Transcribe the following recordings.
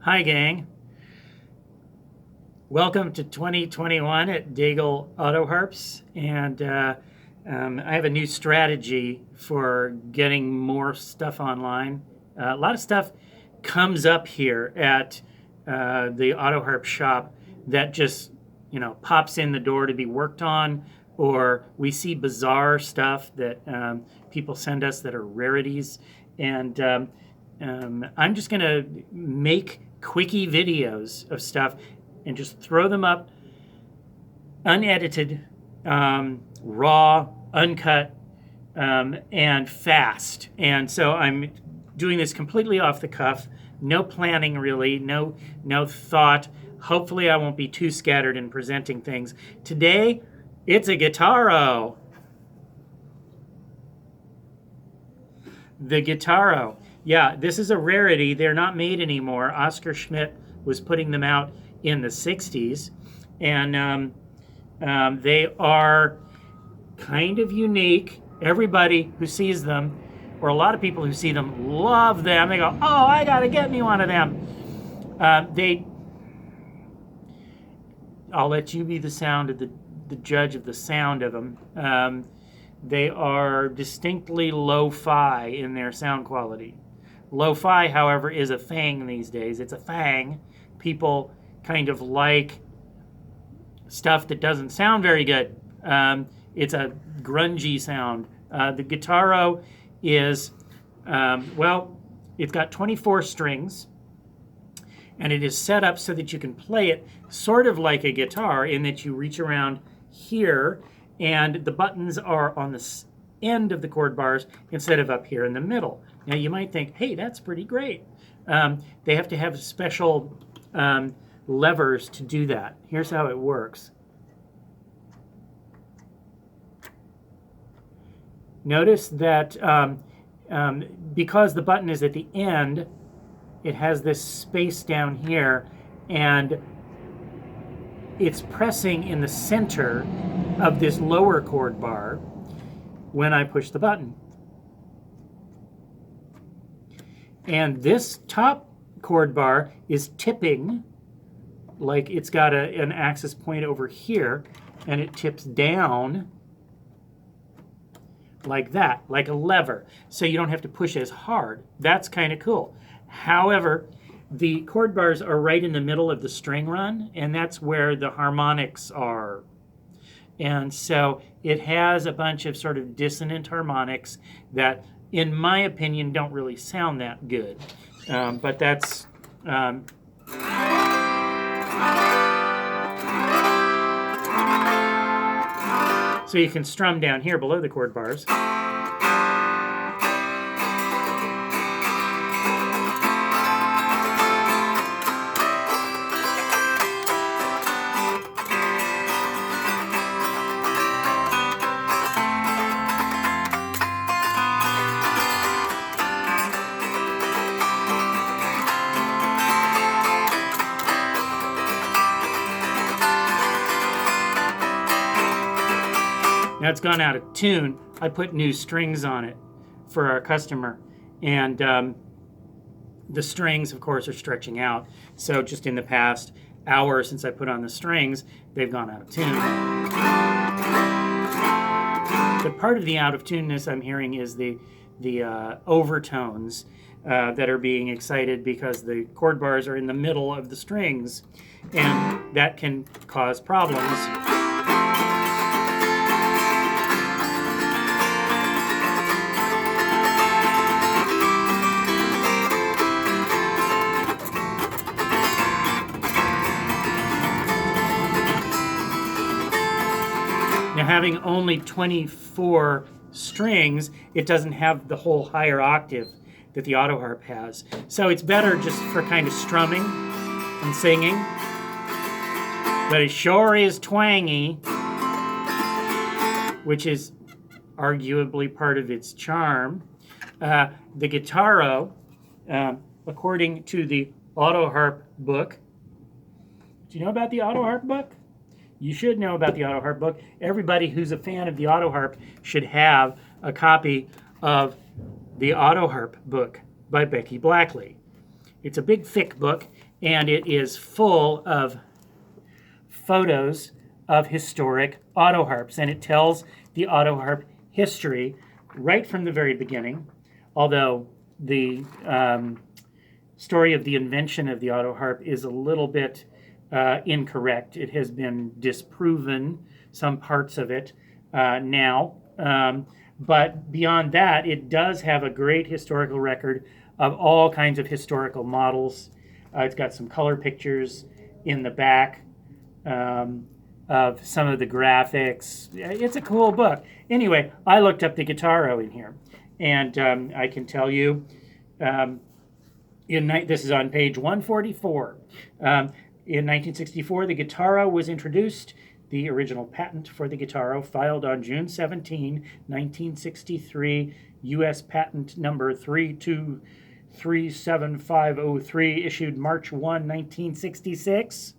Hi, gang. Welcome to 2021 at Daigle Auto Harps, and I have a new strategy for getting more stuff online. A lot of stuff comes up here at the Auto Harp shop that just, pops in the door to be worked on, or we see bizarre stuff that people send us that are rarities, and I'm just gonna make quickie videos of stuff and just throw them up unedited, raw, uncut, and fast. And so I'm doing this completely off the cuff, no planning really, no thought. Hopefully I won't be too scattered in presenting things. Today, it's a Guitaro. The Guitaro. Yeah, this is a rarity. They're not made anymore. Oscar Schmidt was putting them out in the 60s, and they are kind of unique. Everybody who sees them, or a lot of people who see them, love them. They go, oh, I gotta get me one of them. I'll let you be the sound of the judge of the sound of them. They are distinctly lo-fi in their sound quality. Lo-fi, however, is a thing these days. It's a thing. People kind of like stuff that doesn't sound very good. It's a grungy sound. The Guitaro is, it's got 24 strings, and it is set up so that you can play it sort of like a guitar in that you reach around here, and the buttons are on the end of the chord bars instead of up here in the middle. Now you might think, hey, that's pretty great. They have to have special levers to do that. Here's how it works. Notice that because the button is at the end, it has this space down here, and it's pressing in the center of this lower chord bar when I push the button. And this top chord bar is tipping, like it's got an axis point over here, and it tips down like that, like a lever, so you don't have to push as hard. That's kind of cool. However, the chord bars are right in the middle of the string run, and that's where the harmonics are. And so it has a bunch of sort of dissonant harmonics that, in my opinion, don't really sound that good. But that's... So you can strum down here below the chord bars. Now it's gone out of tune. I put new strings on it for our customer, and the strings, of course, are stretching out. So just in the past hour since I put on the strings, they've gone out of tune. But part of the out of tuneness I'm hearing is the overtones that are being excited because the chord bars are in the middle of the strings, and that can cause problems. Now, having only 24 strings, it doesn't have the whole higher octave that the auto harp has. So it's better just for kind of strumming and singing. But it sure is twangy, which is arguably part of its charm. The Guitaro, according to the auto harp book. Do you know about the auto harp book? You should know about the auto harp book. Everybody who's a fan of the auto harp should have a copy of the auto harp book by Becky Blackley. It's a big, thick book, and it is full of photos of historic auto harps, and it tells the auto harp history right from the very beginning, although the story of the invention of the auto harp is a little bit incorrect. It has been disproven, some parts of it now. But beyond that, it does have a great historical record of all kinds of historical models. It's got some color pictures in the back of some of the graphics. It's a cool book. Anyway, I looked up the Guitaro in here, and I can tell you, this is on page 144. In 1964, the Guitaro was introduced. The original patent for the Guitaro, filed on June 17, 1963, U.S. patent number 3237503, issued March 1, 1966,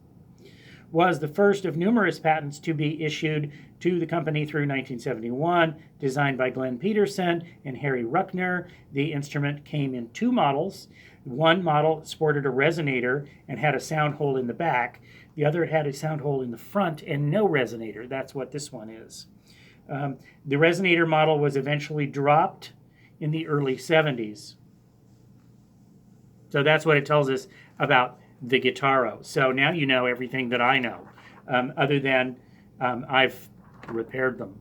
was the first of numerous patents to be issued to the company through 1971, designed by Glenn Peterson and Harry Ruckner. The instrument came in two models. One model sported a resonator and had a sound hole in the back. The other had a sound hole in the front and no resonator. That's what this one is. The resonator model was eventually dropped in the early 70s. So that's what it tells us about the Guitaro. So now you know everything that I know, other than I've repaired them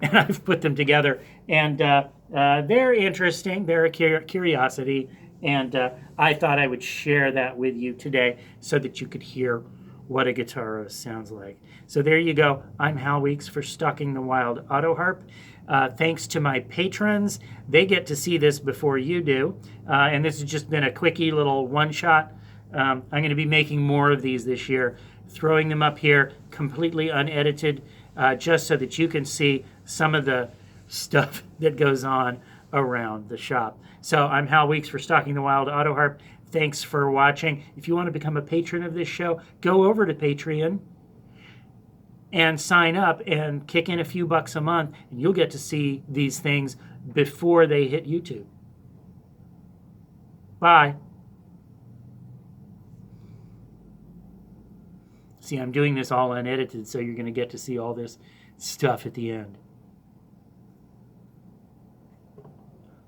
and I've put them together. And they're interesting. They're a curiosity. And I thought I would share that with you today so that you could hear what a Guitaro sounds like. So there you go. I'm Hal Weeks for Stalking the Wild Auto Harp. Thanks to my patrons. They get to see this before you do. And this has just been a quickie little one-shot. I'm going to be making more of these this year, throwing them up here completely unedited, just so that you can see some of the stuff that goes on around the shop. So I'm Hal Weeks for Stalking the Wild Auto Harp. Thanks for watching. If you want to become a patron of this show, go over to Patreon and sign up and kick in a few bucks a month, and you'll get to see these things before they hit YouTube. Bye. See, I'm doing this all unedited, so you're going to get to see all this stuff at the end.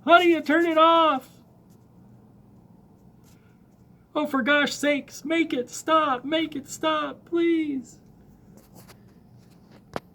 How do you turn it off? Oh, for gosh sakes, make it stop, please.